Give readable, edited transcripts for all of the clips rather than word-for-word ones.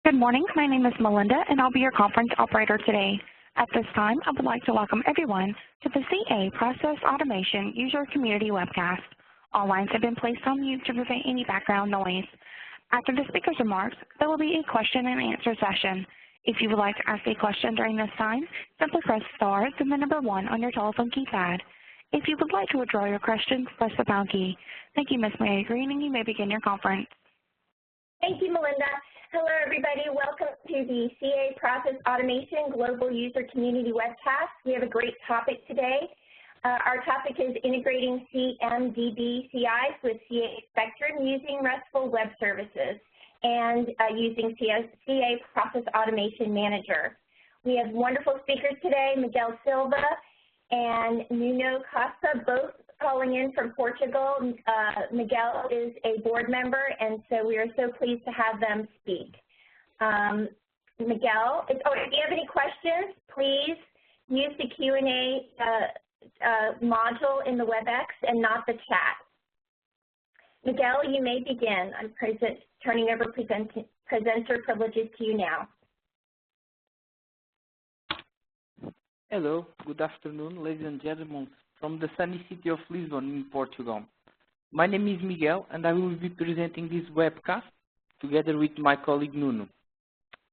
Good morning. My name is Melinda, and I'll be your conference operator today. At this time, I would like to welcome everyone to the CA Process Automation User Community Webcast. All lines have been placed on mute to prevent any background noise. After the speaker's remarks, there will be a question and answer session. If you would like to ask a question during this time, simply press star, then the number 1 on your telephone keypad. If you would like to withdraw your question, press the pound key. Thank you, Ms. Mary Green, and you may begin your conference. Thank you, Melinda. Hello, everybody. Welcome to the CA Process Automation Global User Community Webcast. We have a great topic today. Our topic is Integrating CMDB CIs with CA Spectrum using RESTful web services and using CA Process Automation Manager. We have wonderful speakers today, Miguel Silva and Nuno Costa, both calling in from Portugal. Miguel is a board member, and so we are so pleased to have them speak. Miguel, if you have any questions, please use the Q&A module in the WebEx and not the chat. Miguel, you may begin. I'm turning over presenter privileges to you now. Hello, good afternoon, ladies and gentlemen, from the sunny city of Lisbon in Portugal. My name is Miguel, and I will be presenting this webcast together with my colleague Nuno.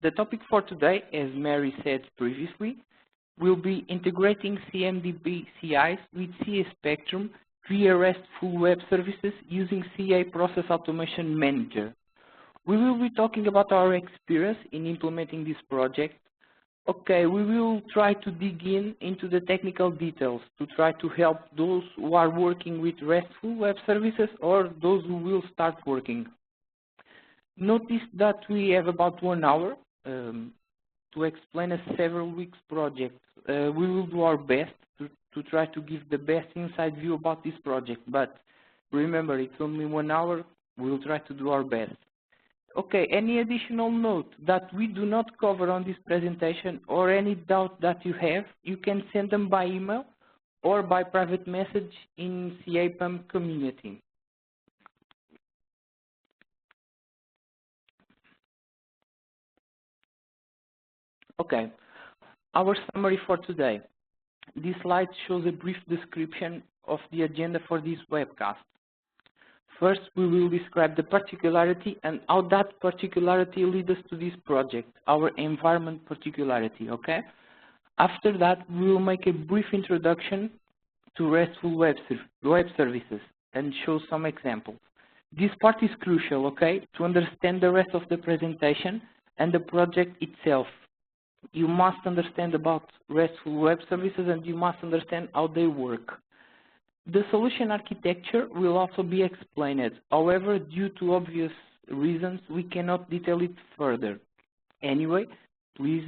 The topic for today, as Mary said previously, will be integrating CMDB CIs with CA Spectrum via RESTful web services using CA Process Automation Manager. We will be talking about our experience in implementing this project. Okay, we will try to dig into the technical details to try to help those who are working with RESTful web services or those who will start working. Notice that we have about 1 hour to explain a several weeks project. We will do our best to try to give the best inside view about this project, but remember, it's only 1 hour. We will try to do our best. Okay, any additional note that we do not cover on this presentation or any doubt that you have, you can send them by email or by private message in CA PAM Community. Okay, our summary for today. This slide shows a brief description of the agenda for this webcast. First, we will describe the particularity and how that particularity leads us to this project, our environment particularity, okay? After that, we will make a brief introduction to RESTful web services and show some examples. This part is crucial, okay, to understand the rest of the presentation and the project itself. You must understand about RESTful web services and you must understand how they work. The solution architecture will also be explained. However, due to obvious reasons, we cannot detail it further. Anyway, please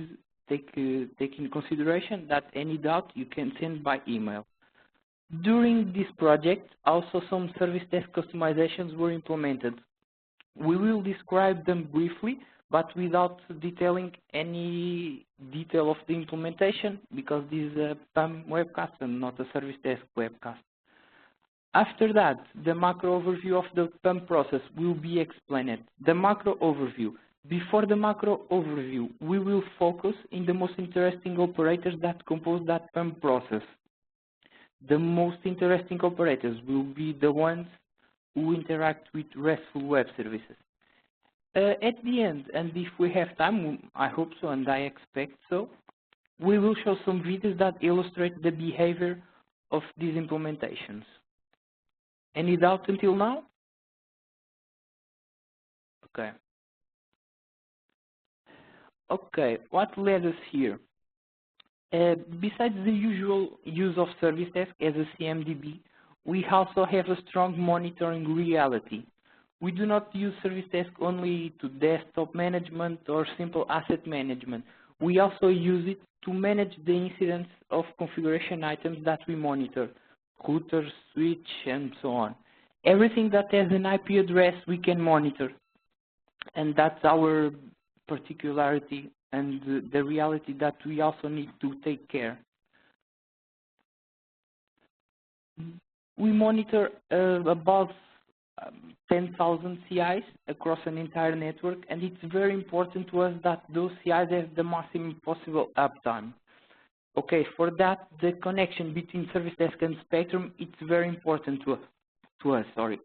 take in consideration that any doubt you can send by email. During this project, also some service desk customizations were implemented. We will describe them briefly, but without detailing any detail of the implementation, because this is a PAM webcast and not a service desk webcast. After that, the macro overview of the PAM process will be explained. The macro overview. Before the macro overview, we will focus in the most interesting operators that compose that PAM process. The most interesting operators will be the ones who interact with RESTful web services. At the end, and if we have time, I hope so and I expect so, we will show some videos that illustrate the behavior of these implementations. Any doubt until now? Okay. Okay, what led us here? Besides the usual use of service desk as a CMDB, we also have a strong monitoring reality. We do not use service desk only to desktop management or simple asset management. We also use it to manage the incidents of configuration items that we monitor. Router, switch, and so on. Everything that has an IP address we can monitor. And that's our particularity and the reality that we also need to take care. We monitor about 10,000 CIs across an entire network, and it's very important to us that those CIs have the maximum possible uptime. Okay, for that, the connection between Service Desk and Spectrum, it's very important to us, sorry,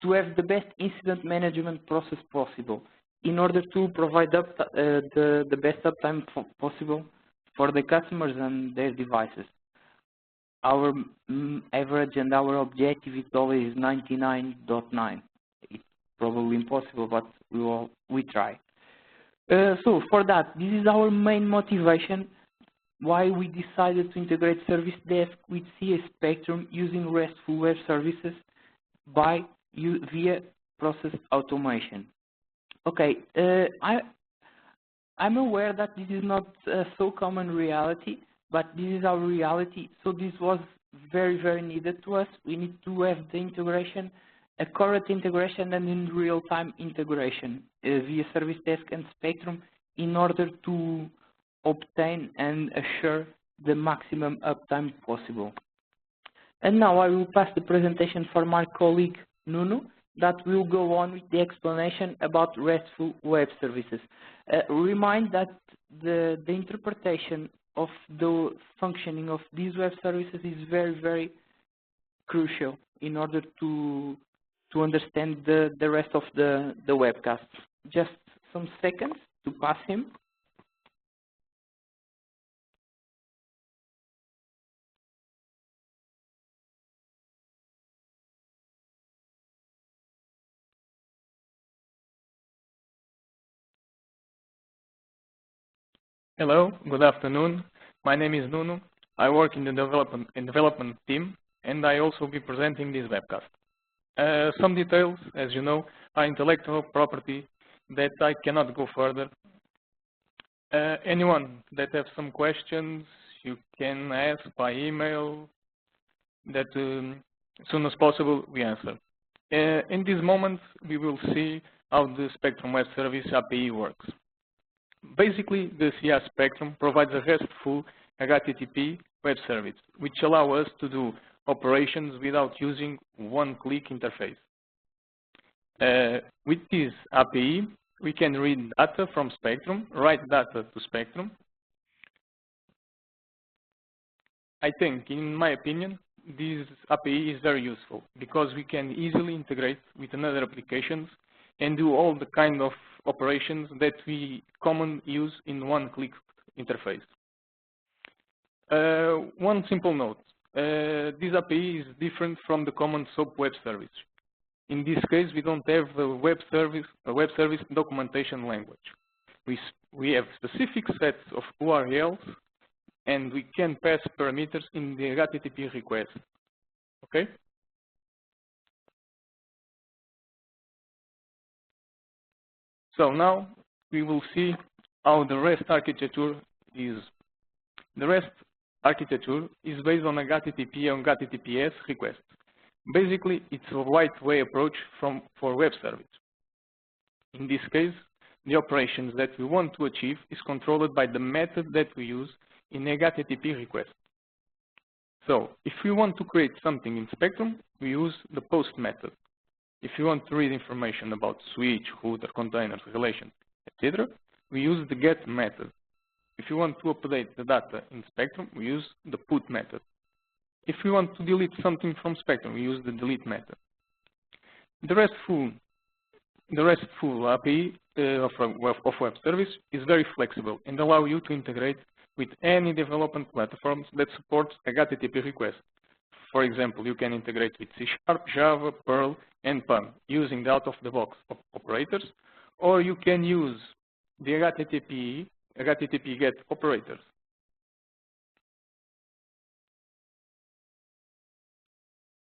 to have the best incident management process possible in order to provide the best uptime possible for the customers and their devices. Our average and our objective is always 99.9. It's probably impossible, but we try. So for that, this is our main motivation why we decided to integrate Service Desk with CA Spectrum using RESTful web services via process automation. Okay, I'm aware that this is not so common reality, but this is our reality. So this was very, very needed to us. We need to have the integration, a correct integration and in real-time integration via Service Desk and Spectrum in order to obtain and assure the maximum uptime possible. And now I will pass the presentation for my colleague Nuno that will go on with the explanation about RESTful web services. Remind that the interpretation of the functioning of these web services is very, very crucial in order to understand the rest of the webcast. Just some seconds to pass him. Hello, good afternoon. My name is Nuno. I work in the development team, and I also be presenting this webcast. Some details, as you know, are intellectual property that I cannot go further. Anyone that have some questions, you can ask by email that as soon as possible we answer. In this moment, we will see how the Spectrum Web Service API works. Basically, the CI Spectrum provides a RESTful HTTP web service, which allow us to do operations without using one-click interface. With this API, we can read data from Spectrum, write data to Spectrum. I think, in my opinion, this API is very useful because we can easily integrate with another applications and do all the kind of operations that we commonly use in one-click interface. One simple note, this API is different from the common SOAP web service. In this case, we don't have a web service documentation language. We have specific sets of URLs, and we can pass parameters in the HTTP request. Okay? So now we will see how the REST architecture is. The REST architecture is based on a HTTP and HTTPS request. Basically, it's a lightweight approach for web service. In this case, the operations that we want to achieve is controlled by the method that we use in a HTTP request. So, if we want to create something in Spectrum, we use the POST method. If you want to read information about switch, router, containers, relations, etc., we use the GET method. If you want to update the data in Spectrum, we use the PUT method. If we want to delete something from Spectrum, we use the delete method. The RESTful API of web service is very flexible and allow you to integrate with any development platforms that support a HTTP request. For example, you can integrate with C#, Java, Perl, and PAM using the out-of-the-box operators, or you can use the HTTP GET operators.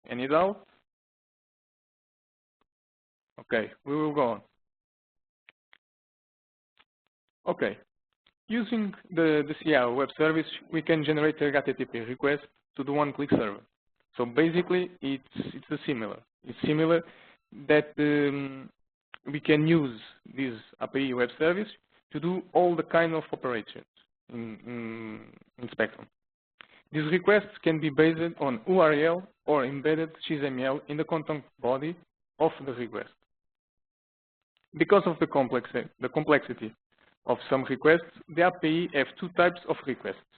Any doubt? Okay, we will go on. Okay, using the CI web service, we can generate a HTTP request to the one-click server. So basically, it's similar. It's similar that we can use this API web service to do all the kind of operations in Spectrum. These requests can be based on URL or embedded XML in the content body of the request. Because of the complexity of some requests, the API has two types of requests: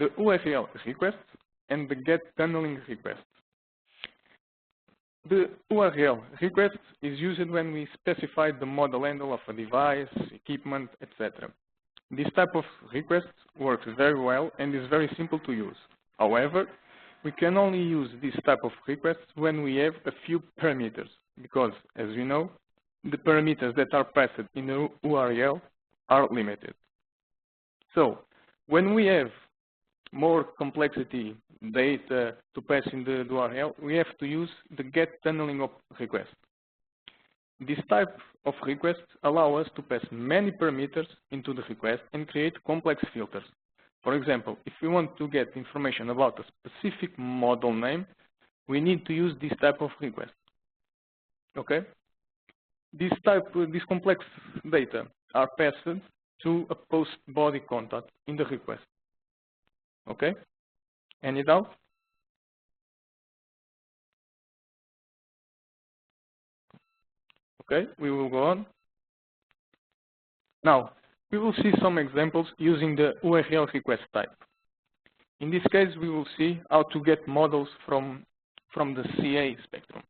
the URL requests and the GET tunneling requests. The URL request is used when we specify the model handle of a device, equipment, etc. This type of request works very well and is very simple to use. However, we can only use this type of requests when we have a few parameters, because, as we know, the parameters that are passed in the URL are limited. So, when we have more complexity data to pass in the URL, we have to use the GET tunneling of request. This type of request allows us to pass many parameters into the request and create complex filters. For example, if we want to get information about a specific model name, we need to use this type of request. Okay? This complex data are passed through a post body contact in the request. Okay? Any doubt? Okay, we will go on. Now, we will see some examples using the URL request type. In this case, we will see how to get models from the CA spectrum.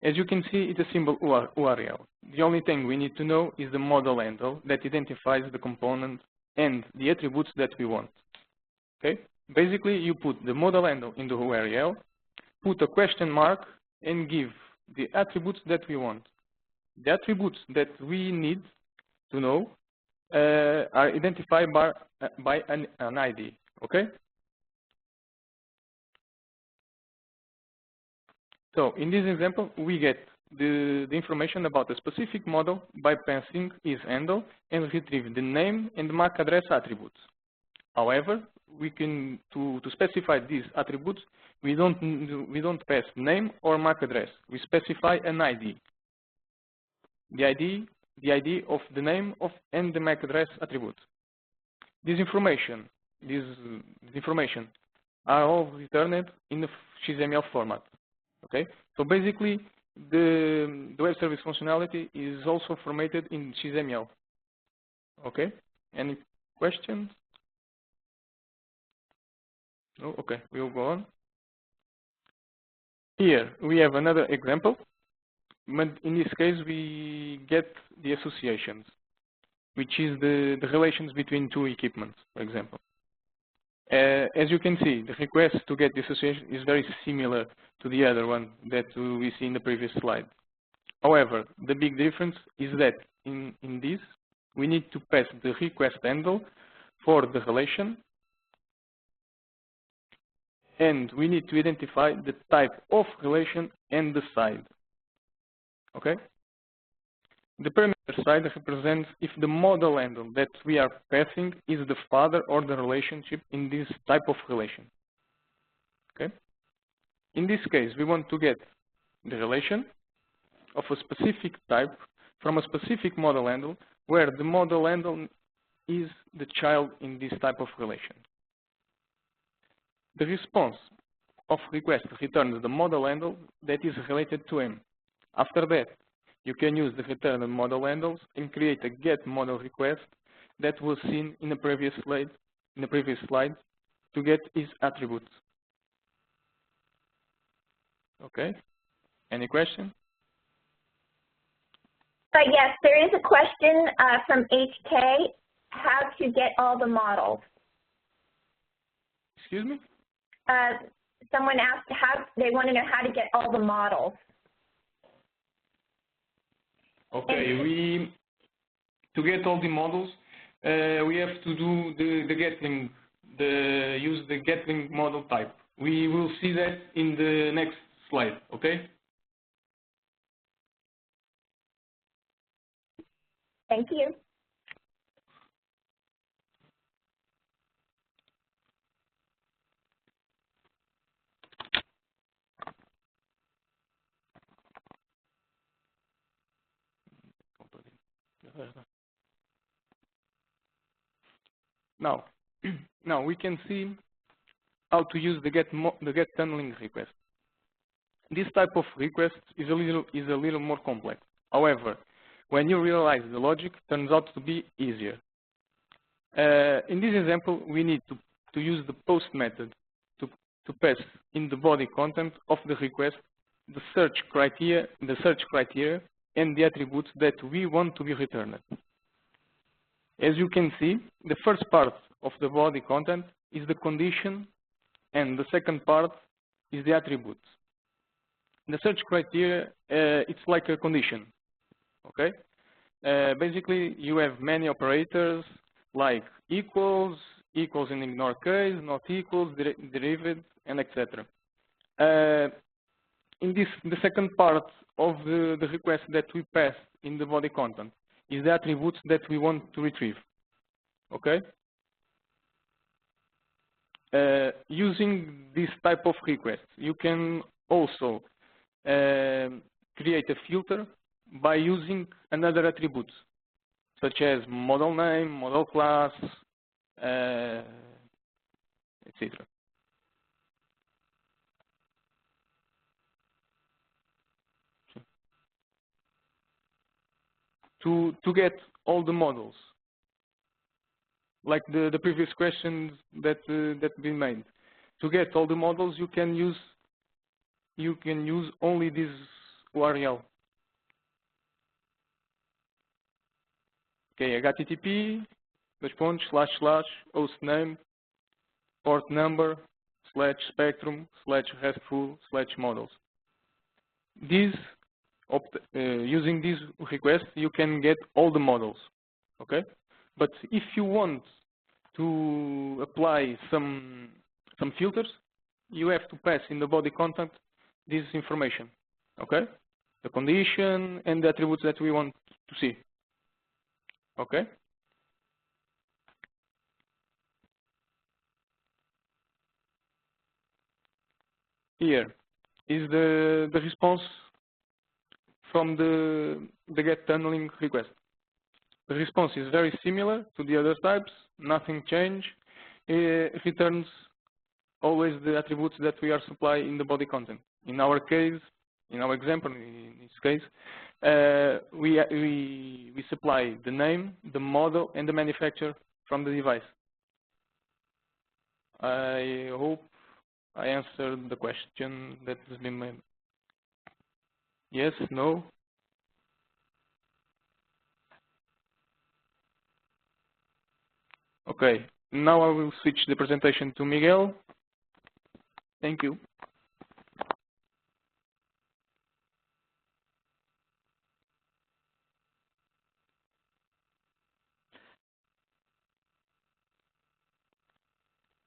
As you can see, it's a simple URL. The only thing we need to know is the model handle that identifies the component and the attributes that we want. Okay? Basically, you put the model handle in the URL, put a question mark, and give the attributes that we want. The attributes that we need to know are identified by an ID. Okay? So in this example, we get the information about a specific model by passing its handle and retrieve the name and MAC address attributes. However, we can to specify these attributes, we don't pass name or MAC address. We specify an ID. The ID of the name and the MAC address attribute. This information are all returned in the XML format. Okay, so basically the web service functionality is also formatted in XML. Okay, any questions? No? Okay, we will go on. Here we have another example, but in this case we get the associations, which is the relations between two equipments, for example. As you can see, the request to get the association is very similar to the other one that we see in the previous slide. However, the big difference is that in this, we need to pass the request handle for the relation, and we need to identify the type of relation and the side. Okay? The parameter side represents if the model handle that we are passing is the father or the relationship in this type of relation. Okay? In this case, we want to get the relation of a specific type from a specific model handle where the model handle is the child in this type of relation. The response of request returns the model handle that is related to him. After that, you can use the return model handles and create a get model request that was seen in the previous slide to get his attributes. Okay? Any question? Yes, there is a question from HK, how to get all the models. Excuse me? Someone asked how they want to know how to get all the models. Okay, to get all the models, we have to do the getting, use the getting model type. We will see that in the next slide. Okay. Thank you. Now we can see how to use the get tunneling request. This type of request is a little more complex. However, when you realize the logic, it turns out to be easier. In this example, we need to use the post method to pass in the body content of the request the search criteria and the attributes that we want to be returned. As you can see, the first part of the body content is the condition, and the second part is the attributes. The search criteria, it's like a condition, okay? Basically, you have many operators like equals in ignore case, not equals, derived, and etc. In the second part of the request that we pass in the body content is the attributes that we want to retrieve, okay? Using this type of request, you can also create a filter by using another attributes, such as model name, model class, etc. To get all the models, like the previous questions that been made. To get all the models, you can use only this URL. Okay, http //hostname port number /spectrum/restful/models. Using this request, you can get all the models, okay? But if you want to apply some filters, you have to pass in the body content this information, okay? The condition and the attributes that we want to see, okay? Here is the response from the get tunneling request. The response is very similar to the other types, nothing changed. It returns always the attributes that we are supplying in the body content. In our case, in our example, in this case, we supply the name, the model, and the manufacturer from the device. I hope I answered the question that has been made. Yes, no? Okay, now I will switch the presentation to Miguel. Thank you.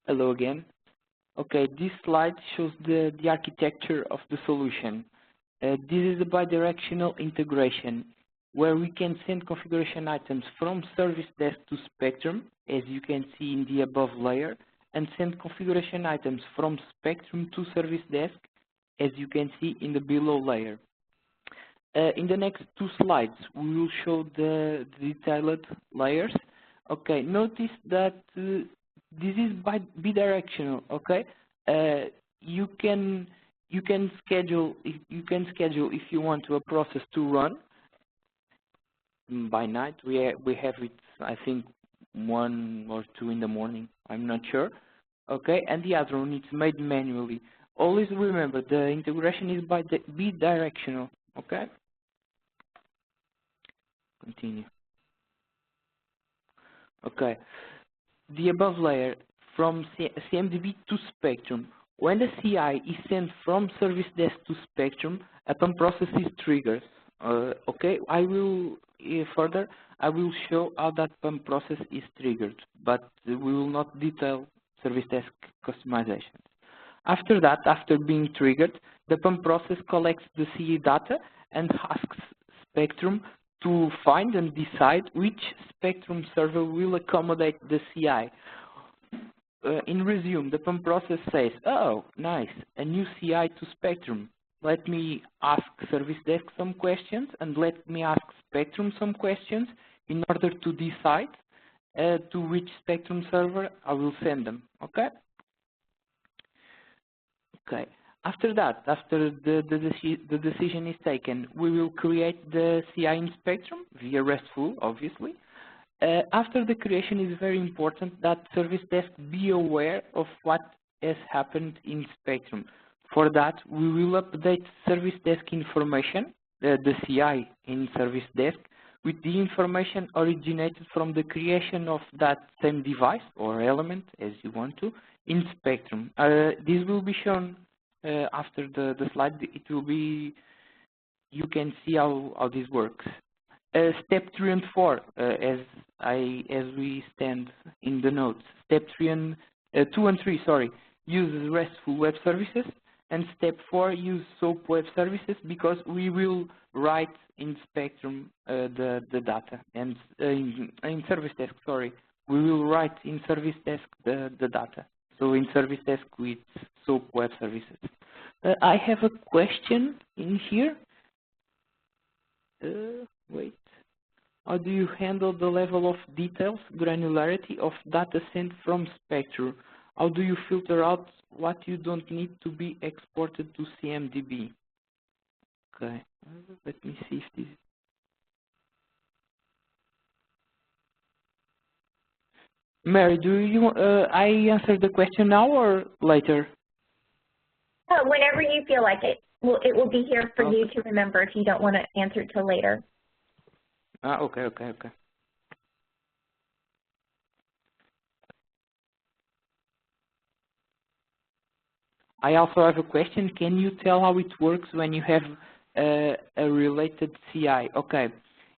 Hello again. Okay, this slide shows the architecture of the solution. This is a bidirectional integration where we can send configuration items from service desk to Spectrum, as you can see in the above layer, and send configuration items from Spectrum to service desk, as you can see in the below layer. In the next two slides, we will show the detailed layers. Okay, notice that this is bidirectional. Okay, you can schedule if you want a process to run by night. We have it, I think, 1 or 2 in the morning. I'm not sure. Okay, and the other one is made manually. Always remember the integration is bidirectional. Okay. Continue. Okay. The above layer from CMDB to Spectrum. When the CI is sent from service desk to Spectrum, a PAM process is triggered. Okay, I will further. I will show how that PAM process is triggered, but we will not detail service desk customization. After that, after being triggered, the PAM process collects the CI data and asks Spectrum to find and decide which Spectrum server will accommodate the CI. In resume, the PAM process says, oh, nice, a new CI to Spectrum. Let me ask service desk some questions and let me ask Spectrum some questions in order to decide to which Spectrum server I will send them, okay? Okay. After that, after the decision is taken, we will create the CI in Spectrum via RESTful, obviously. After the creation, it's very important that Service Desk be aware of what has happened in Spectrum. For that, we will update Service Desk information, the CI in Service Desk, with the information originated from the creation of that same device or element, as you want to, in Spectrum. This will be shown after the slide. It will be, you can see how this works. Step 3 and 4, as we stand in the notes. Step 2 and 3, sorry, use RESTful web services, and step 4 use SOAP web services, because we will write in Spectrum the data, and in Service Desk, sorry, we will write in Service Desk the data. So in Service Desk with SOAP web services. I have a question in here. Wait. How do you handle the level of details, granularity of data sent from Spectrum? How do you filter out what you don't need to be exported to CMDB? Okay, let me see if this... Mary, do you, I answer the question now or later? Whenever you feel like it. It will be here for you to remember if you don't want to answer it till later. Okay. I also have a question. Can you tell how it works when you have a related CI? Okay,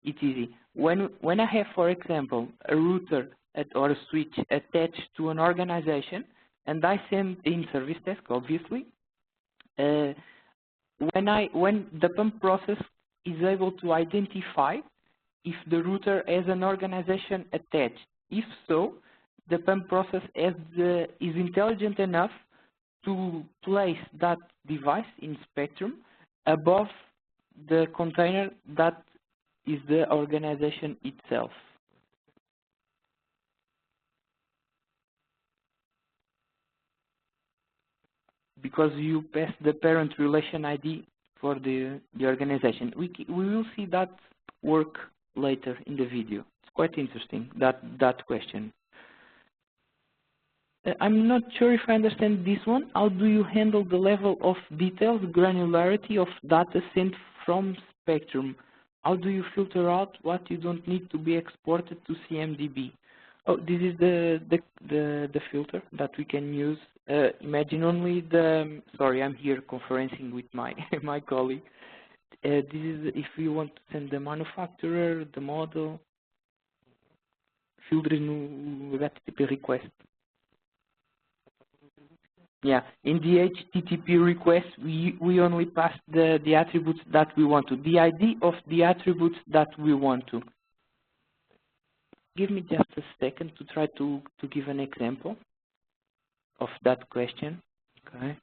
it's easy. When I have, for example, a router or a switch attached to an organization, and I send in Service Desk, obviously, when the PAM process is able to identify if the router has an organization attached. If so, the PAM process is intelligent enough to place that device in Spectrum above the container that is the organization itself. Because you pass the parent relation ID for the organization. We will see that work later in the video. It's quite interesting, that question. I'm not sure if I understand this one. How do you handle the level of details, granularity of data sent from Spectrum? How do you filter out what you don't need to be exported to CMDB? Oh, this is the filter that we can use. Imagine only the, sorry, I'm here conferencing with my colleague. This is if you want to send the manufacturer, the model, filters no HTTP request. Yeah, in the HTTP request, we only pass the attributes that we want to, the ID of the attributes that we want to. Give me just a second to try to give an example of that question. Okay.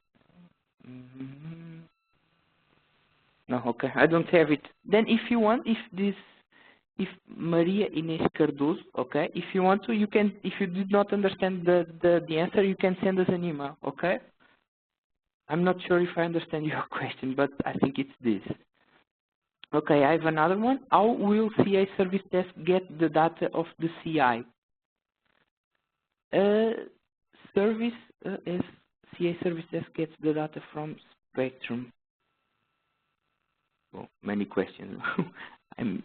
No, okay, I don't have it. Then if you want, if Maria Inês Cardoso, okay, if you want to, you can, if you did not understand the answer, you can send us an email, okay? I'm not sure if I understand your question, but I think it's this. Okay, I have another one. How will CI Service Desk get the data of the CI? CI Service Desk gets the data from Spectrum. Well, many questions. I'm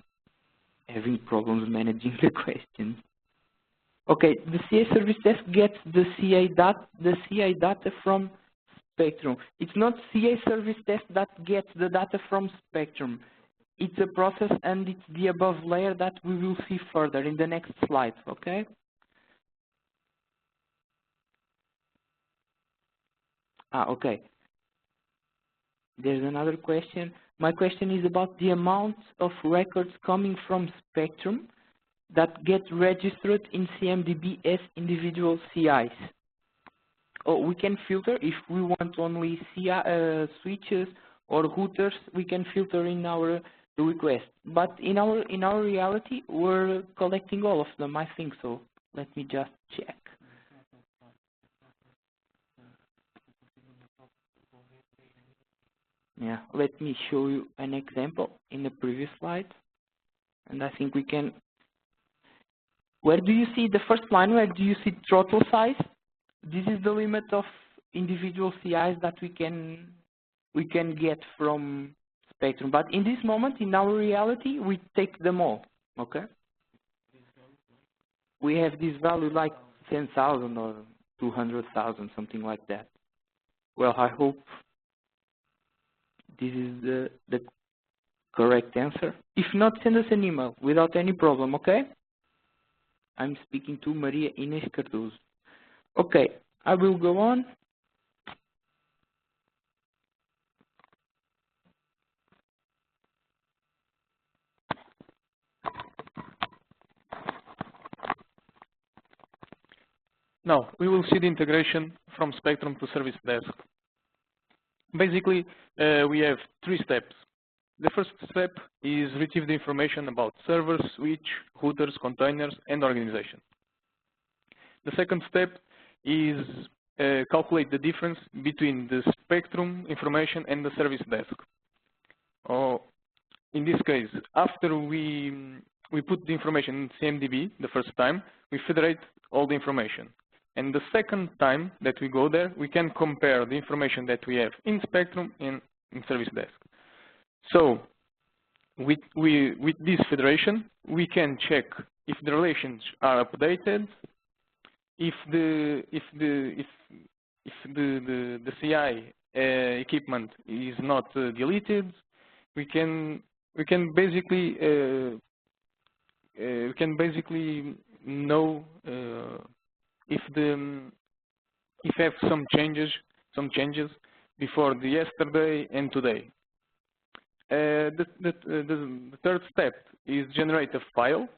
having problems managing the questions. Okay, the CI Service Desk gets the CI data from Spectrum. It's not CI Service Desk that gets the data from Spectrum. It's a process, and it's the above layer that we will see further in the next slides, okay? Okay. There's another question. My question is about the amount of records coming from Spectrum that get registered in CMDB as individual CIs. Oh, we can filter if we want only CI, switches or routers. We can filter in our request. But in our reality, we're collecting all of them. I think so. Let me just check. Yeah, let me show you an example in the previous slide. And I think we can, where do you see the first line, where do you see throttle size? This is the limit of individual CIs that we can get from Spectrum. But in this moment, in our reality, we take them all, okay? We have this value like 10,000 or 200,000, something like that. Well, I hope this is the correct answer. If not, send us an email without any problem, okay? I'm speaking to Maria Inês Cardoso. Okay, I will go on. Now, we will see the integration from Spectrum to Service Desk. Basically, we have 3 steps. The first step is retrieve the information about servers, switch, routers, containers, and organization. The second step is calculate the difference between the Spectrum information and the Service Desk. In this case, after we put the information in CMDB the first time, we federate all the information. And the second time that we go there, we can compare the information that we have in Spectrum and in Service Desk. So with this federation, we can check if the relations are updated, if the CI equipment is not deleted. We can basically know if have some changes before the yesterday and today. The third step is generate a file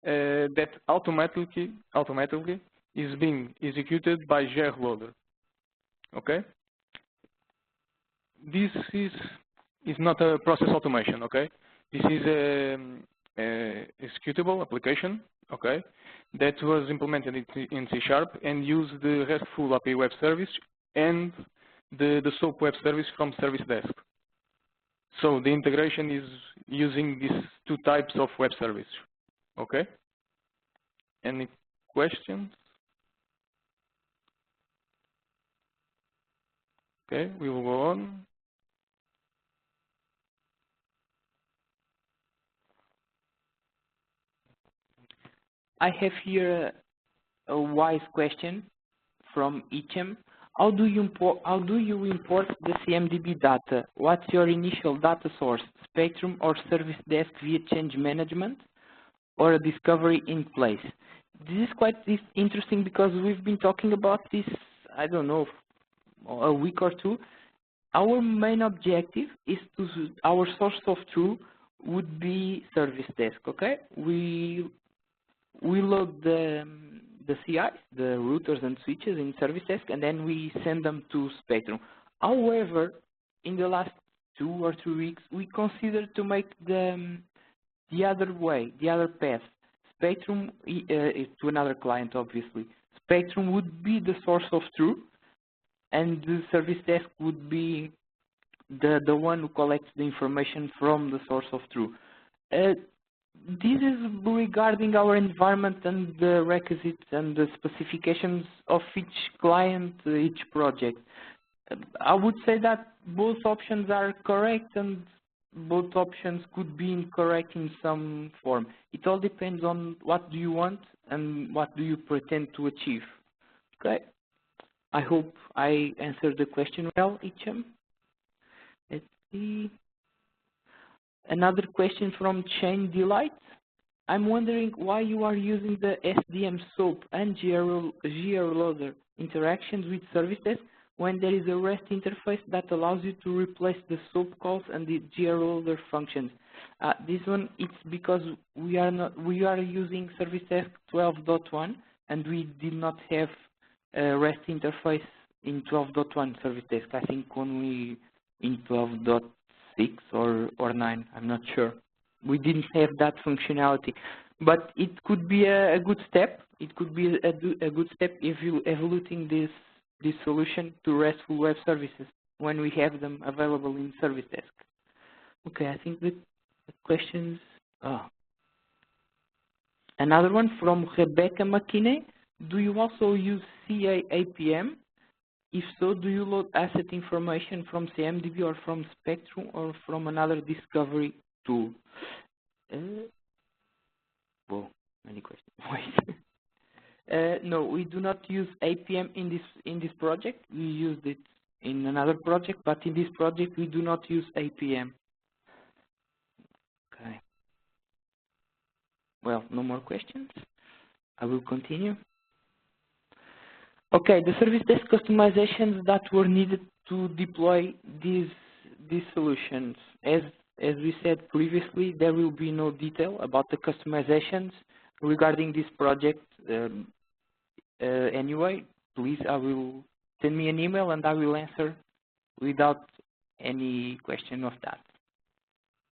that automatically is being executed by GRLoader. Okay. This is not a process automation. Okay. This is a executable application. Okay. That was implemented in C# and used the RESTful API web service and the SOAP web service from Service Desk. So the integration is using these 2 types of web service. Okay. Any questions? Okay, we will go on. I have here a wise question from ITSM. How do you import the CMDB data? What's your initial data source, Spectrum or Service Desk via change management, or a discovery in place? This is quite interesting because we've been talking about this, I don't know, a week or 2. Our main objective is our source of truth would be Service Desk. Okay, we load the CIs, the routers and switches in Service Desk, and then we send them to Spectrum. However, in the last 2 or 3 weeks, we considered to make the other way, the other path. Spectrum to another client, obviously. Spectrum would be the source of truth, and the Service Desk would be the one who collects the information from the source of truth. This is regarding our environment and the requisites and the specifications of each client, each project. I would say that both options are correct and both options could be incorrect in some form. It all depends on what do you want and what do you pretend to achieve. Okay. I hope I answered the question well, ITSM. Let's see. Another question from Chain Delight. I'm wondering why you are using the SDM SOAP and GRLoader interactions with Service Desk when there is a REST interface that allows you to replace the SOAP calls and the GRLoader functions. This one, it's because we are using Service Desk 12.1 and we did not have a REST interface in 12.1 Service Desk. I think only in 12.6 or 9. I'm not sure. We didn't have that functionality, but it could be a good step. It could be a good step if you evaluating this solution to RESTful web services. when we have them available in Service Desk. Okay, I think the questions. Another one from Rebecca McKinney. Do you also use CA APM? If so, do you load asset information from CMDB or from Spectrum or from another discovery tool? Whoa, many questions. Wait. No, we do not use APM in this project. We used it in another project, but in this project we do not use APM. Okay. Well, no more questions. I will continue. Okay, the service desk customizations that were needed to deploy these solutions. As we said previously, there will be no detail about the customizations regarding this project. Anyway, please, send me an email and I will answer without any question of that.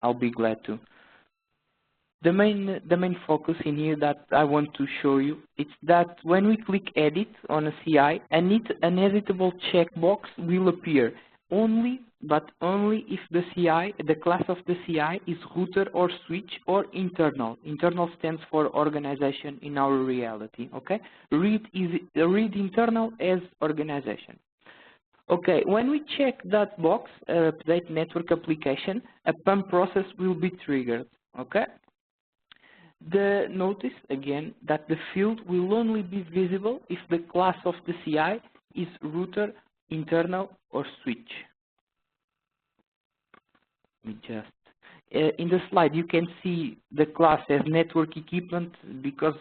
I'll be glad to. The main focus in here that I want to show you is that when we click Edit on a CI, an editable checkbox will appear only, but only if the CI, the class of the CI is router or switch or internal. Internal stands for organization in our reality. Okay, read internal as organization. Okay, when we check that box, update network application, a PAM process will be triggered. Okay. Notice again that the field will only be visible if the class of the CI is router, internal, or switch. Let me just in the slide you can see the class as network equipment because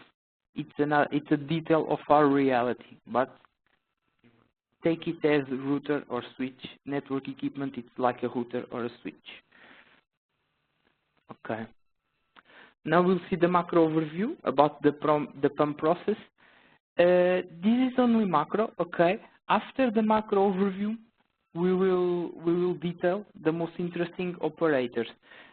it's a detail of our reality. But take it as router or switch. Network equipment, it's like a router or a switch. Okay. Now we'll see the macro overview about the PAM process. This is only macro, okay? After the macro overview, we will detail the most interesting operators.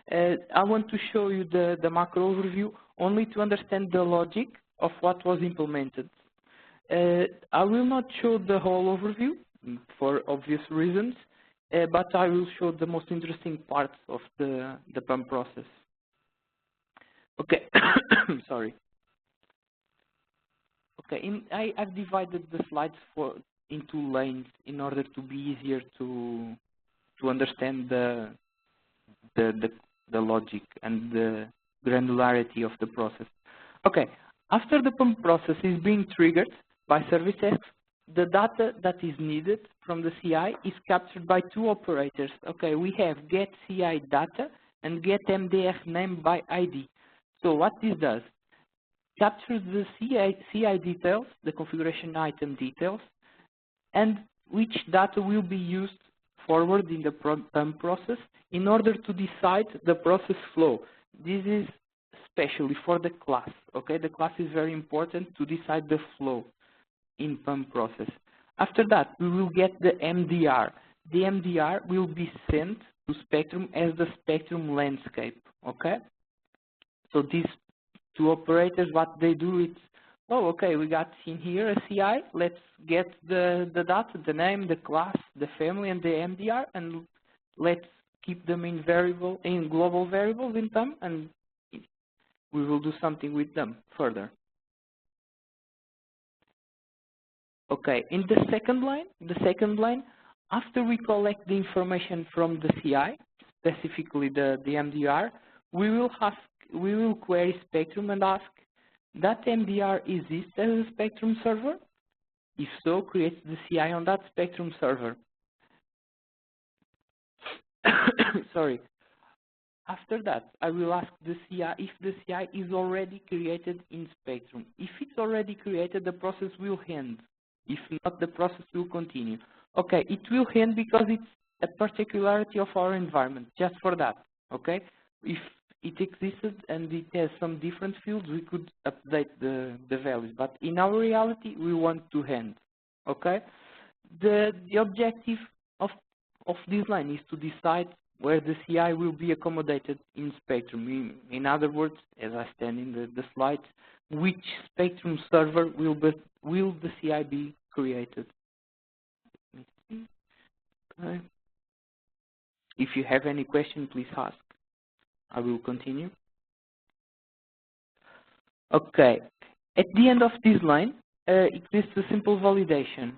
I want to show you the macro overview only to understand the logic of what was implemented. I will not show the whole overview for obvious reasons, but I will show the most interesting parts of the PAM process. Okay, sorry. Okay, I've divided the slides into lanes in order to be easier to understand the logic and the granularity of the process. Okay, after the PAM process is being triggered by services, the data that is needed from the CI is captured by two operators. Okay, we have get CI data and get MDR name by ID. So what this does, captures the CI details, the configuration item details, and which data will be used forward in the PAM process in order to decide the process flow. This is especially for the class, okay? The class is very important to decide the flow in PAM process. After that, we will get the MDR. The MDR will be sent to Spectrum as the Spectrum landscape, okay? So these two operators, what they do is, oh, okay, we got in here a CI. Let's get the data, the name, the class, the family, and the MDR, and let's keep them in global variables in PAM, and we will do something with them further. Okay, in the second line, after we collect the information from the CI, specifically the MDR, we will query Spectrum and ask, that MDR exists as a Spectrum server? If so, create the CI on that Spectrum server. Sorry. After that, I will ask the CI if the CI is already created in Spectrum. If it's already created, the process will end. If not, the process will continue. Okay, it will end because it's a particularity of our environment, just for that, okay? If it existed and it has some different fields, we could update the values. But in our reality, we want to end, okay? The objective of this line is to decide where the CI will be accommodated in Spectrum. In other words, as I stand in the slides, which Spectrum server will the CI be created? Okay. If you have any question, please ask. I will continue. Okay. At the end of this line, exists a simple validation.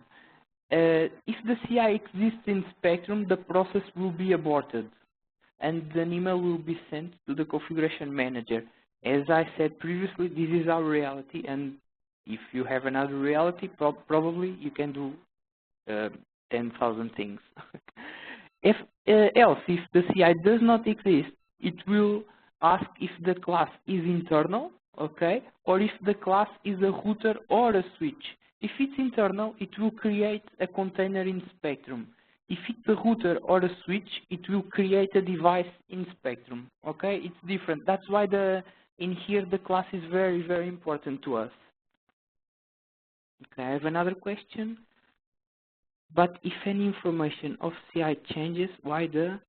If the CI exists in Spectrum, the process will be aborted, and an email will be sent to the configuration manager. As I said previously, this is our reality, and if you have another reality, probably you can do 10,000 things. If the CI does not exist, it will ask if the class is internal, okay, or if the class is a router or a switch. If it's internal, it will create a container in Spectrum. If it's a router or a switch, it will create a device in Spectrum, okay? It's different. That's why in here the class is very, very important to us. Okay, I have another question. But if any information of CI changes, why the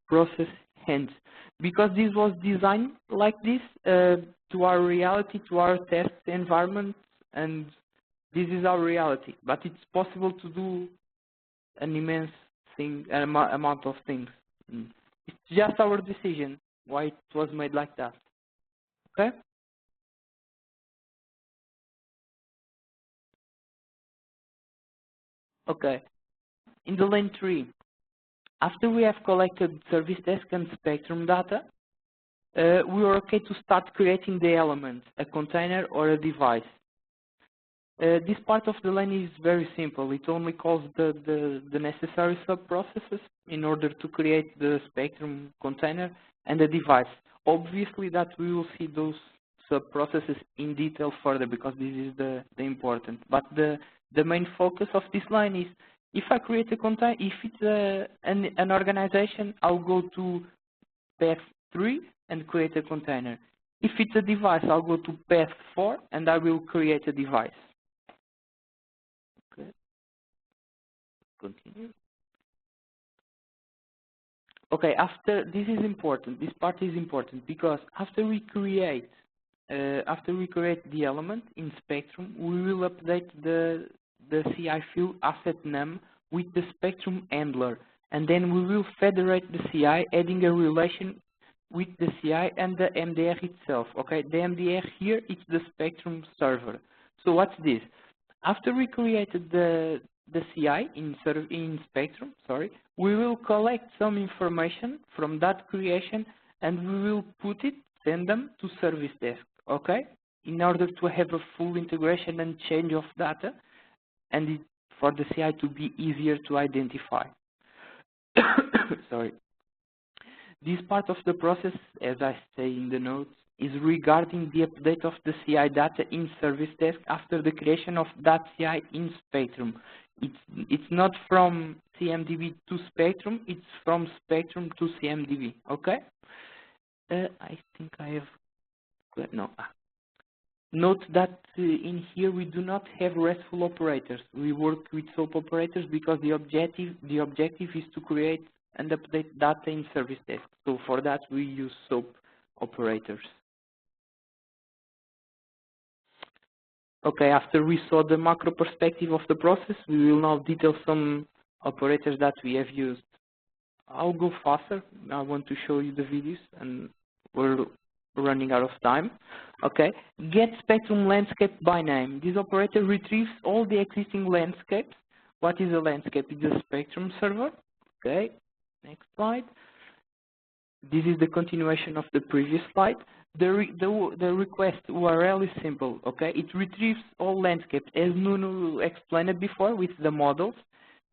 process ends? Because this was designed like this to our reality, to our test environment, and this is our reality. But it's possible to do an immense amount of things. It's just our decision why it was made like that. Okay? Okay. In the lane 3, after we have collected service desk and Spectrum data, we are okay to start creating the element, a container or a device. This part of the lane is very simple. It only calls the necessary sub-processes in order to create the Spectrum container and the device. Obviously that we will see those sub-processes in detail further because this is the important. But the main focus of this line is if I create a container, if it's an organization, I'll go to path 3 and create a container. If it's a device, I'll go to path 4 and I will create a device. Okay. Continue. Okay, this is important. This part is important because after we create the element in Spectrum, we will update the CI field asset num with the Spectrum handler, and then we will federate the CI, adding a relation with the CI and the MDR itself. Okay, the MDR here is the Spectrum server. So what's this? After we created the CI in Spectrum, we will collect some information from that creation and we will send them to service desk. Okay, in order to have a full integration and change of data, and for the CI to be easier to identify. Sorry. This part of the process, as I say in the notes, is regarding the update of the CI data in service desk after the creation of that CI in Spectrum. It's not from CMDB to Spectrum, it's from Spectrum to CMDB. Okay? I think I have... No. Note that in here we do not have RESTful operators. We work with SOAP operators because the objective is to create and update data in service desk. So for that we use SOAP operators. Okay, after we saw the macro perspective of the process, we will now detail some operators that we have used. I'll go faster. I want to show you the videos and we're running out of time. Okay, get Spectrum landscape by name. This operator retrieves all the existing landscapes. What is a landscape? It's a Spectrum server. Okay, next slide. This is the continuation of the previous slide. The request URL is simple. Okay, it retrieves all landscapes as Nuno explained before with the models.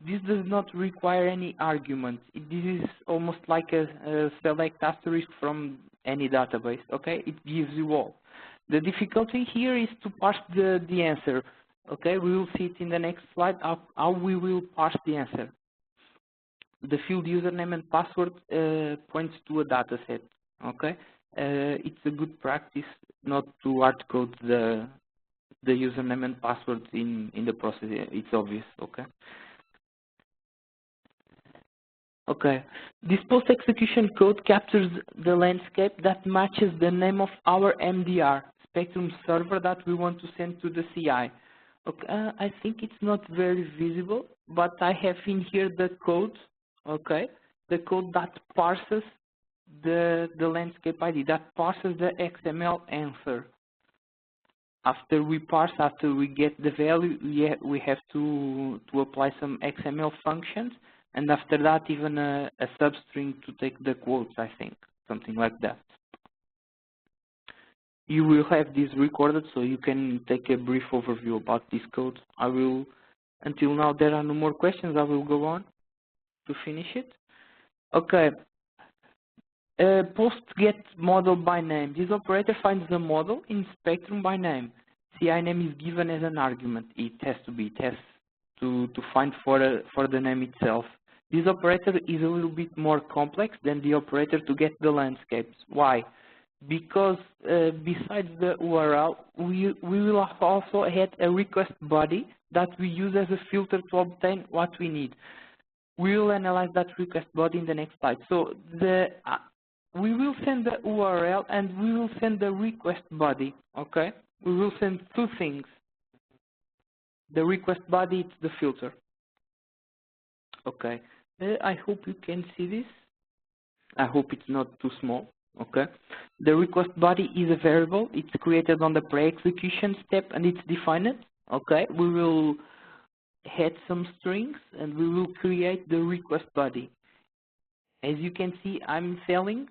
This does not require any argument. This is almost like a select asterisk from any database. Okay, it gives you all. The difficulty here is to parse the answer. Okay, we will see it in the next slide how we will parse the answer. The field username and password points to a data set. Okay, it's a good practice not to hard code the username and password in the process. It's obvious. Okay. Okay, this post-execution code captures the landscape that matches the name of our MDR, Spectrum server that we want to send to the CI. Okay, I think it's not very visible, but I have in here the code, okay, the code that parses the landscape ID, that parses the XML answer. After we parse, after we get the value, we have to apply some XML functions, and after that, even a substring to take the quotes, I think, something like that. You will have this recorded, so you can take a brief overview about this code. I will, until now, there are no more questions. I will go on to finish it. Okay. Post get model by name. This operator finds the model in Spectrum by name. CI name is given as an argument. It has to find for the name itself. This operator is a little bit more complex than the operator to get the landscapes. Why? Because besides the URL, we will also add a request body that we use as a filter to obtain what we need. We will analyze that request body in the next slide. So we will send the URL and we will send the request body, okay? We will send two things. The request body is the filter. Okay. I hope you can see this. I hope it's not too small, okay? The request body is a variable. It's created on the pre-execution step and it's defined, okay? We will add some strings and we will create the request body. As you can see, I'm telling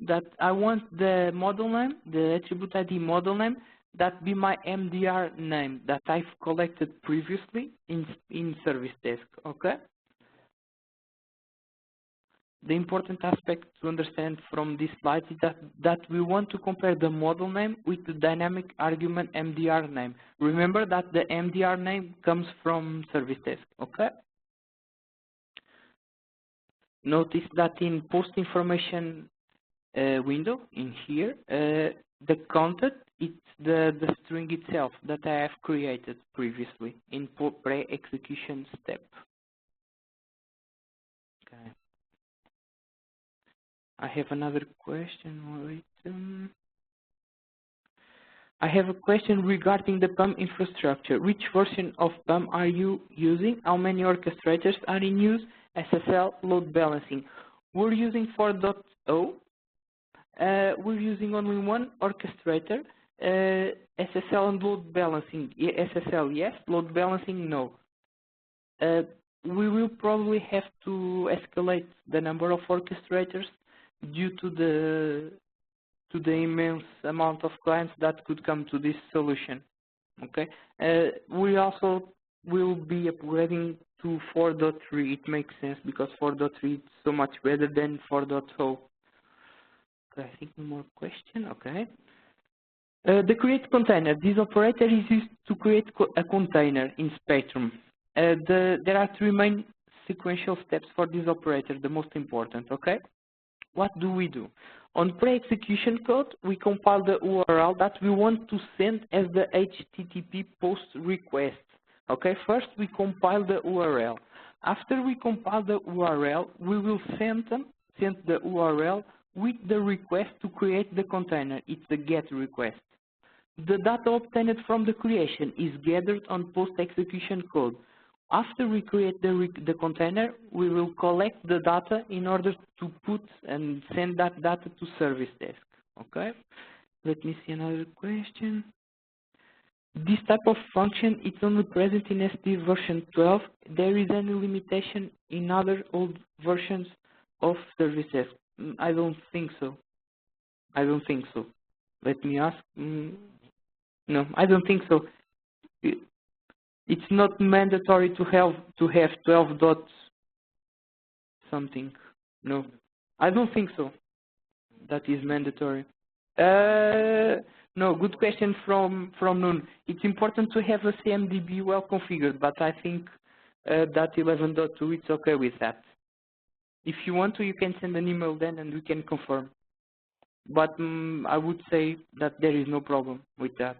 that I want the model name, the attribute ID model name, that be my MDR name that I've collected previously in service desk, okay? The important aspect to understand from this slide is that we want to compare the model name with the dynamic argument MDR name. Remember that the MDR name comes from service desk, okay? Notice that in post information window in here, the content, it's the string itself that I have created previously in pre-execution step. Okay. I have another question. I have a question regarding the PAM infrastructure. Which version of PAM are you using? How many orchestrators are in use? SSL load balancing. We're using 4.0. We're using only one orchestrator. SSL and load balancing. SSL, yes. Load balancing, no. We will probably have to escalate the number of orchestrators due to the immense amount of clients that could come to this solution. Okay. We also will be upgrading to 4.3. It makes sense because 4.3 is so much better than 4.0. Okay, I think no more question. Okay. The create container. This operator is used to create a container in Spectrum. There are three main sequential steps for this operator, the most important, okay? What do we do? On pre-execution code, we compile the URL that we want to send as the HTTP post request. Okay, first we compile the URL. After we compile the URL, we will send the URL with the request to create the container. It's a GET request. The data obtained from the creation is gathered on post-execution code. After we create the container, we will collect the data in order to put and send that data to service desk. Okay? Let me see another question. This type of function is only present in SD version 12. There is any limitation in other old versions of service desk? I don't think so. I don't think so. Let me ask. No, I don't think so. It's not mandatory to have 12 dot something. No, I don't think so. That is mandatory. No, good question from Nuno. It's important to have a CMDB well configured, but I think that 11.2 it's okay with that. If you want to, you can send an email then and we can confirm. But I would say that there is no problem with that.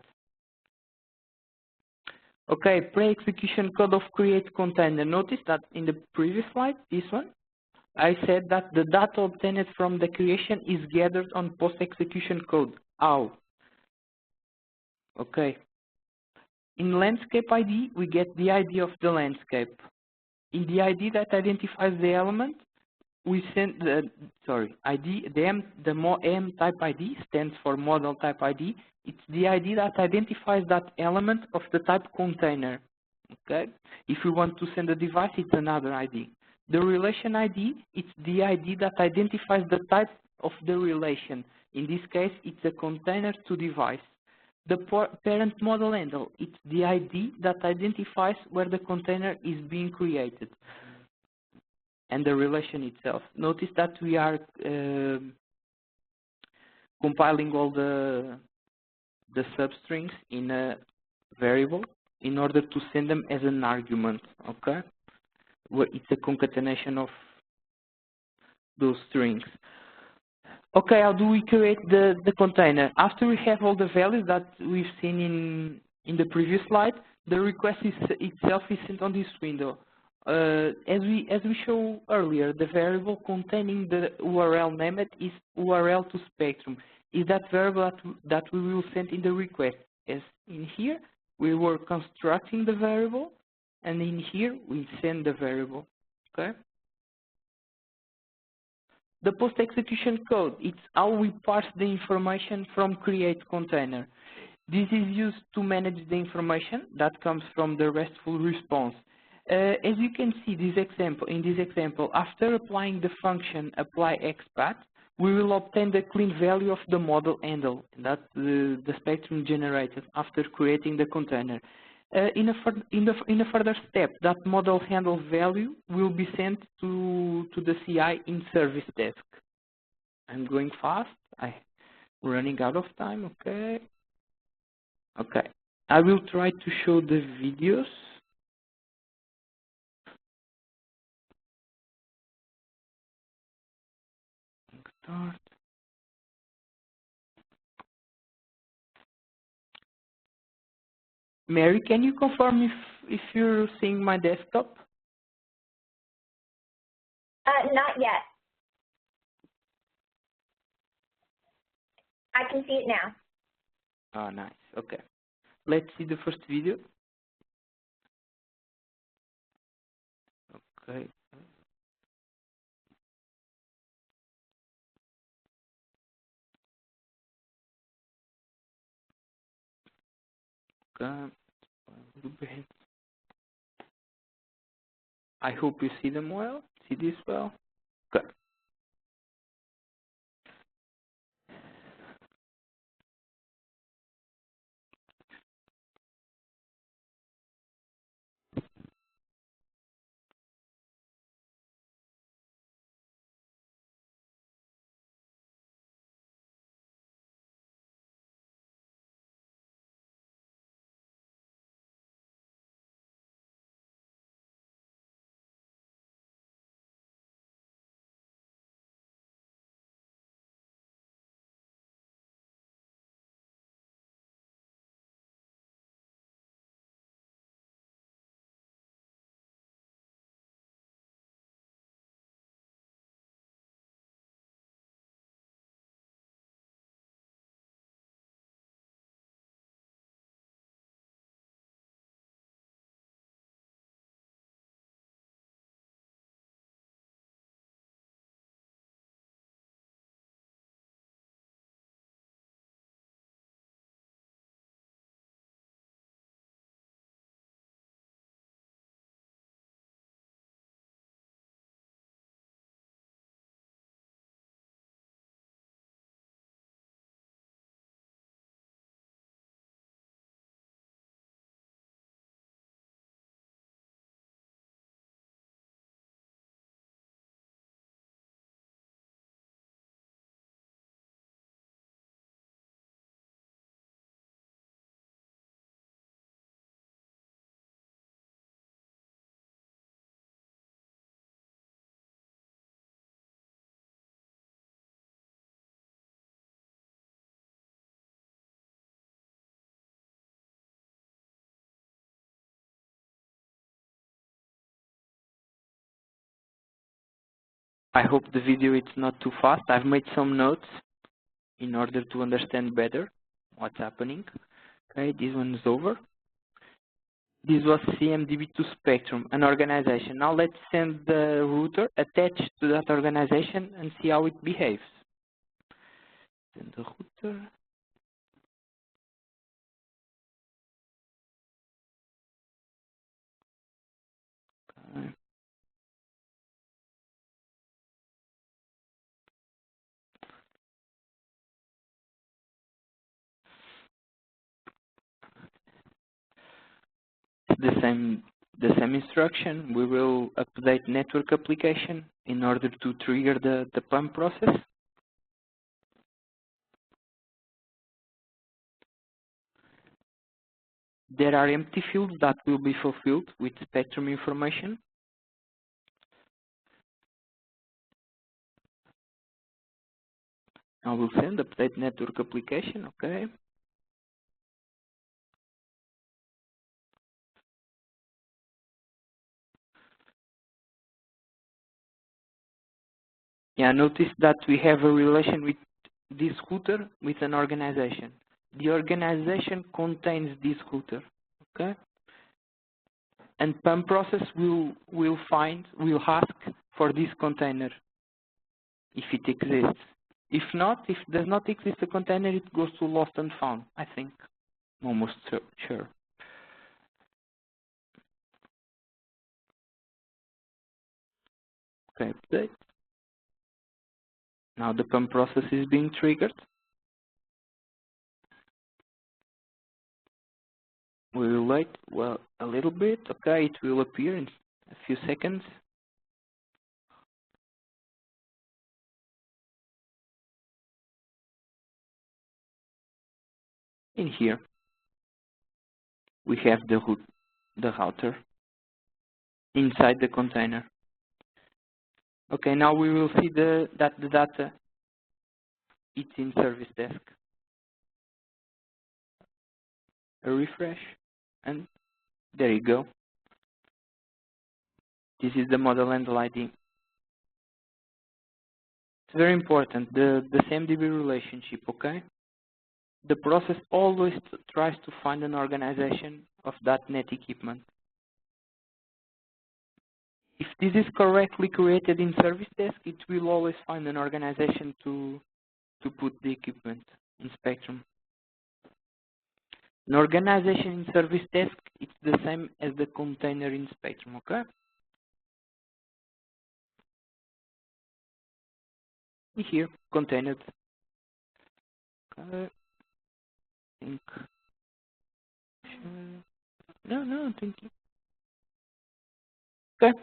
Okay, pre-execution code of create container. Notice that in the previous slide, this one, I said that the data obtained from the creation is gathered on post-execution code. How? Okay. In landscape ID, we get the ID of the landscape. In the ID that identifies the element, we send the ID. The M type ID stands for model type ID. It's the ID that identifies that element of the type container. Okay. If we want to send a device, it's another ID. The relation ID, it's the ID that identifies the type of the relation. In this case, it's a container to device. The parent model handle, it's the ID that identifies where the container is being created and the relation itself. Notice that we are compiling all the substrings in a variable in order to send them as an argument, okay? Where it's a concatenation of those strings. Okay, how do we create the container? After we have all the values that we've seen in the previous slide, the request itself is sent on this window. As we showed earlier, the variable containing the URL named is URL to Spectrum. Is that variable that we will send in the request? As in here, we were constructing the variable, and in here we send the variable. Okay. The post-execution code, it's how we parse the information from create container. This is used to manage the information that comes from the RESTful response. As you can see in this example, after applying the function apply xpath, we will obtain the clean value of the model handle that the Spectrum generated after creating the container. In a further step, that model handle value will be sent to the CI in service desk. I'm going fast. I'm running out of time. Okay. Okay. I will try to show the videos. Start. Mary, can you confirm if you're seeing my desktop? Not yet. I can see it now. Oh, nice. Okay. Let's see the first video. Okay. I hope you see them well. See this well? Okay. I hope the video is not too fast. I've made some notes in order to understand better what's happening. Okay, this one is over. This was CMDB to Spectrum, an organization. Now let's send the router attached to that organization and see how it behaves. Send the router. Okay. The same instruction. We will update network application in order to trigger the PAM process. There are empty fields that will be fulfilled with Spectrum information. I will send update network application, okay. Yeah, notice that we have a relation with this router with an organization. The organization contains this router, okay? And PAM process will ask for this container if it exists. If not, if does not exist a container, it goes to lost and found, I think. I'm almost sure. Okay, update. Now the PAM process is being triggered. We will wait, well, a little bit. Okay, it will appear in a few seconds. In here, we have the router inside the container. Okay, now we will see that the data it's in service desk. A refresh, and there you go. This is the model handle ID. It's very important, the CMDB relationship, okay? The process always tries to find an organization of that net equipment. If this is correctly created in service desk, it will always find an organization to put the equipment in Spectrum. An organization in service desk, it's the same as the container in Spectrum, okay? Here, container. Okay. Think. No, thank you. Okay.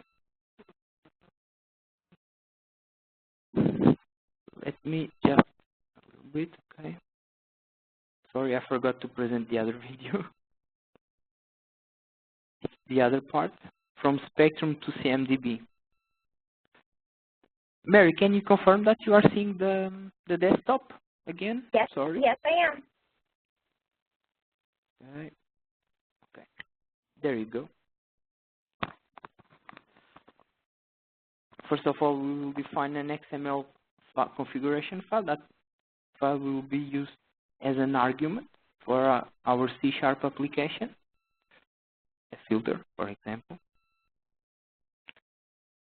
Let me just a little bit, okay. Sorry, I forgot to present the other video. It's the other part, from Spectrum to CMDB. Mary, can you confirm that you are seeing the desktop again? Yes. Sorry. Yes, I am. Okay. There you go. First of all, we will define an XML configuration file. That file will be used as an argument for our C# application, a filter, for example.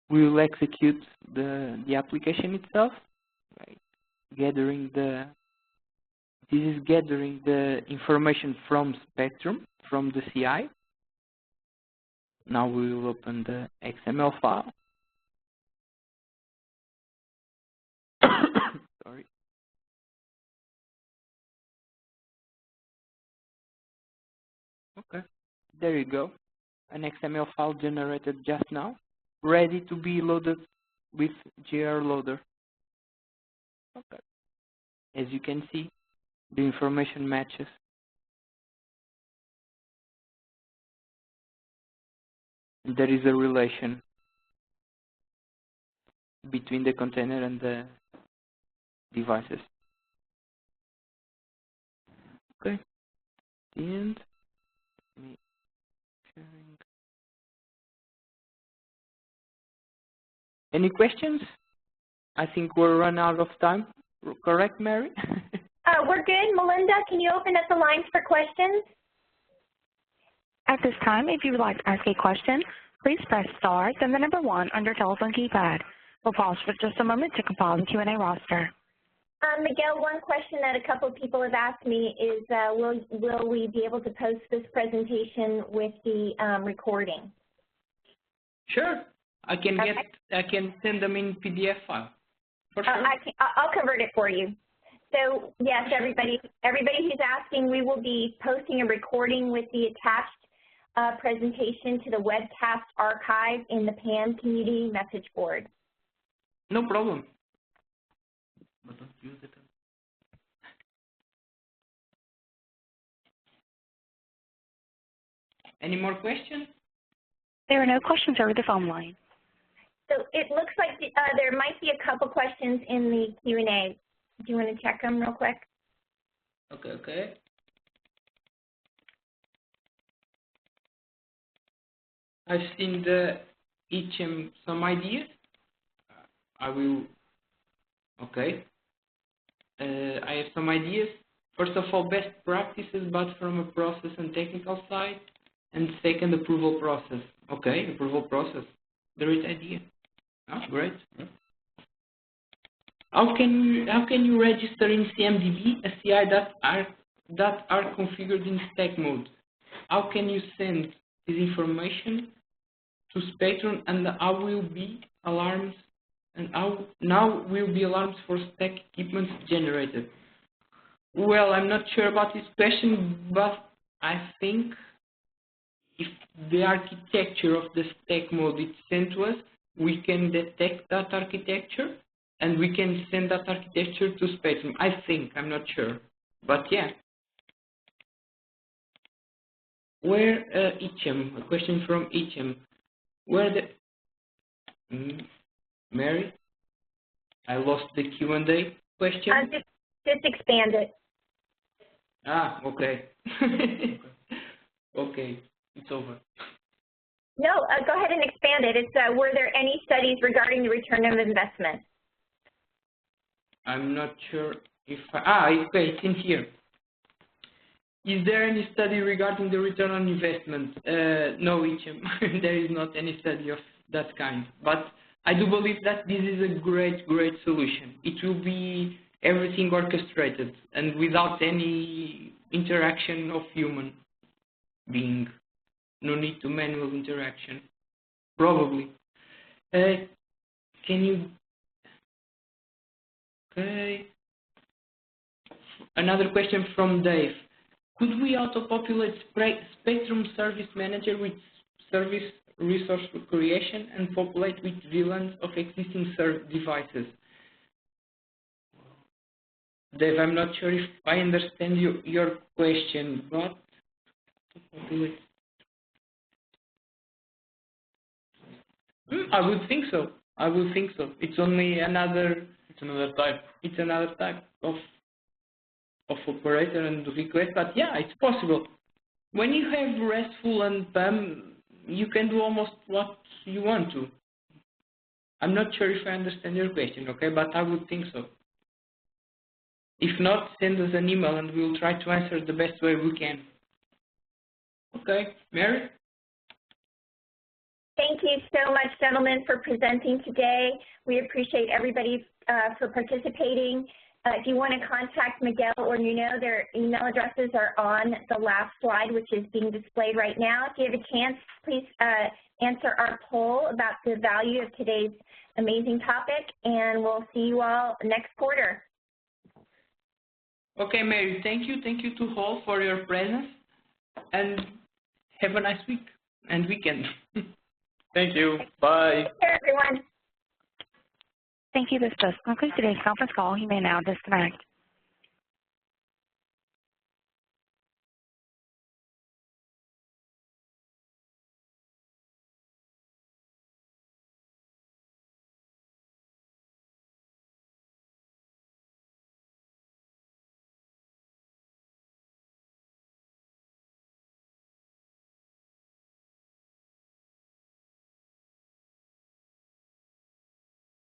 We will execute the application itself, right? This is gathering the information from Spectrum, from the CI. Now we will open the XML file. Sorry. Okay, there you go. An XML file generated just now, ready to be loaded with GR Loader. Okay. As you can see, the information matches. There is a relation between the container and the devices. Okay. The end. Me sharing. Any questions? I think we're run out of time. Correct, Mary? We're good. Melinda, can you open up the lines for questions? At this time, if you would like to ask a question, please press star, then the number 1 on your telephone keypad. We'll pause for just a moment to compile the Q&A roster. Miguel, one question that a couple of people have asked me is, will we be able to post this presentation with the recording? Sure. I can send them in PDF file. For sure. I'll convert it for you. So yes, everybody who's asking, we will be posting a recording with the attached presentation to the webcast archive in the PAM community message board. No problem. But don't use it. Any more questions? There are no questions over the phone line. So it looks like there might be a couple questions in the Q&A. Do you want to check them real quick? Okay. I've seen some ideas. I have some ideas. First of all, best practices, but from a process and technical side. And second, approval process. Okay, approval process. Great idea. Oh, great. How can you register in CMDB a CI that are configured in stack mode? How can you send this information to Spectrum, and how will be alarms? And how now will be alarms for stack equipment generated? Well, I'm not sure about this question, but I think if the architecture of the stack mode is sent to us, we can detect that architecture and we can send that architecture to Spectrum. I think, I'm not sure, but yeah. Where ITSM, a question from ITSM. Where the Mary, I lost the Q&A question. Just expand it. Ah, okay. Okay, it's over. No, go ahead and expand it. It's were there any studies regarding the return of investment? I'm not sure if okay, it's in here. Is there any study regarding the return on investment? No, ITSM. There is not any study of that kind. But I do believe that this is a great solution. It will be everything orchestrated and without any interaction of human being. No need to manual interaction. Probably. Can you? Okay. Another question from Dave. Could we auto-populate Spectrum Service Manager with service resource creation and populate with VLANs of existing devices? Dave, I'm not sure if I understand your question, but I would think so. It's only another. It's another type of operator and request, but yeah, it's possible. When you have RESTful and PAM, you can do almost what you want to. I'm not sure if I understand your question, okay, but I would think so. If not, send us an email and we'll try to answer the best way we can. Okay, Mary? Thank you so much, gentlemen, for presenting today. We appreciate everybody for participating. If you want to contact Miguel or Nuno, their email addresses are on the last slide, which is being displayed right now. If you have a chance, please answer our poll about the value of today's amazing topic, and we'll see you all next quarter. Okay, Mary, thank you. Thank you to all for your presence, and have a nice week and weekend. Thank you. Bye. Take care, everyone. Thank you. This does conclude today's conference call. You may now disconnect.